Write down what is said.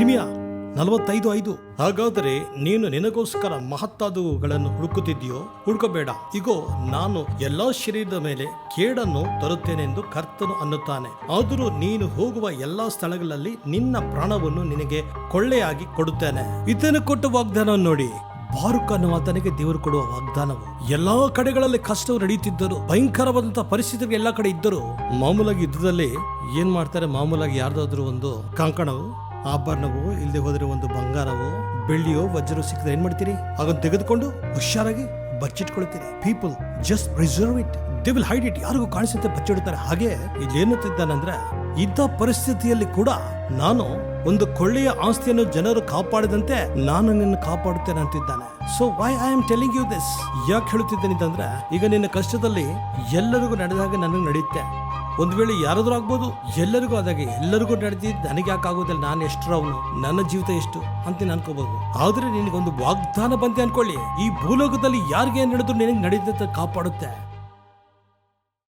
ಇರ್ಮಿಯಾ 45:5. ಹಾಗಾದರೆ ನೀನು ನಿನಗೋಸ್ಕರ ಮಹತ್ತಾದವುಗಳನ್ನು ಹುಡುಕುತ್ತಿದ್ದೀಯೋ? ಹುಡುಕಬೇಡ. ಇಗೋ, ನಾನು ಎಲ್ಲಾ ಶರೀರದ ಮೇಲೆ ಕೇಡನ್ನು ತರುತ್ತೇನೆಂದು ಕರ್ತನು ಅನ್ನುತ್ತಾನೆ. ಆದರೂ ನೀನು ಹೋಗುವ ಎಲ್ಲಾ ಸ್ಥಳಗಳಲ್ಲಿ ನಿನ್ನ ಪ್ರಾಣವನ್ನು ನಿನಗೆ ಕೊಳ್ಳೆಯಾಗಿ ಕೊಡುತ್ತೇನೆ. ಇದನ್ನು ಕೊಟ್ಟ ವಾಗ್ದಾನ ನೋಡಿ. ಬಾರುಕ್ ಅನ್ನುವ ಆತನಿಗೆ ದೇವರು ಕೊಡುವ ವಾಗ್ದಾನವು ಎಲ್ಲಾ ಕಡೆಗಳಲ್ಲಿ ಕಷ್ಟವು ನಡೆಯುತ್ತಿದ್ದರು, ಭಯಂಕರವಾದಂತಹ ಪರಿಸ್ಥಿತಿಗಳು ಎಲ್ಲಾ ಕಡೆ ಇದ್ದರು. ಮಾಮೂಲಾಗಿ ಯುದ್ಧದಲ್ಲಿ ಏನ್ ಮಾಡ್ತಾರೆ? ಮಾಮೂಲಾಗಿ ಯಾರ್ದಾದ್ರೂ ಒಂದು ಕಂಕಣವು, ಆಭರಣವೋ, ಇಲ್ಲದೆ ಹೋದ್ರೆ ಒಂದು ಬಂಗಾರವೋ, ಬೆಳ್ಳಿಯೋ, ವಜ್ರವೋ ಸಿಕ್ಕಿದ್ರೆ ಏನ್ ಮಾಡ್ತೀರಿ? ಅದನ್ನು ತೆಗೆದುಕೊಂಡು ಹುಷಾರಾಗಿ ಬಚ್ಚಿಟ್ಕೊಳ್ತೀರಿ. People just preserve it, they will hide it. ಯಾರಿಗೂ ಕಾಣಿಸುತ್ತೆ ಬಚ್ಚಿಡುತ್ತಾರೆ. ಹಾಗೆ ಇಲ್ಲಿ ಏನುತ್ತಿದ್ದಾನಂದ್ರೆ, ಇಂಥ ಪರಿಸ್ಥಿತಿಯಲ್ಲಿ ಕೂಡ ನಾನು ಒಂದು ಕೊಳ್ಳೆಯ ಆಸ್ತಿಯನ್ನು ಜನರು ಕಾಪಾಡಿದಂತೆ ನಾನು ನಿನ್ನ ಕಾಪಾಡುತ್ತೇನೆ ಅಂತಿದ್ದಾನೆ. So why I am telling you this? ಯಾಕೆ ಹೇಳುತ್ತಿದ್ದೇನೆ ಅಂತಂದ್ರೆ, ಈಗ ನಿನ್ನ ಕಷ್ಟದಲ್ಲಿ ಎಲ್ಲರಿಗೂ ನಡೆದಾಗ ನನಗೆ ನಡೆಯುತ್ತೆ. ಒಂದು ವೇಳೆ ಯಾರಾದ್ರೂ ಆಗ್ಬೋದು, ಎಲ್ಲರಿಗೂ ಆದಾಗೆ ಎಲ್ಲರಿಗೂ ನಡೆದಿದ್ದು ನನಗೆ ಯಾಕೆ ಆಗೋದಿಲ್ಲ? ನಾನು ಎಷ್ಟರವನು, ನನ್ನ ಜೀವಿತ ಎಷ್ಟು ಅಂತ ಅನ್ಕೋಬಹುದು. ಆದ್ರೆ ನಿನಗೊಂದು ವಾಗ್ದಾನ ಬಂತೆ ಅನ್ಕೊಳ್ಳಿ, ಈ ಭೂಲೋಕದಲ್ಲಿ ಯಾರಿಗೆ ನಡೆದ್ರು ನಿನಗೆ ನಡೆದಂತೆ ಕಾಪಾಡುತ್ತೆ.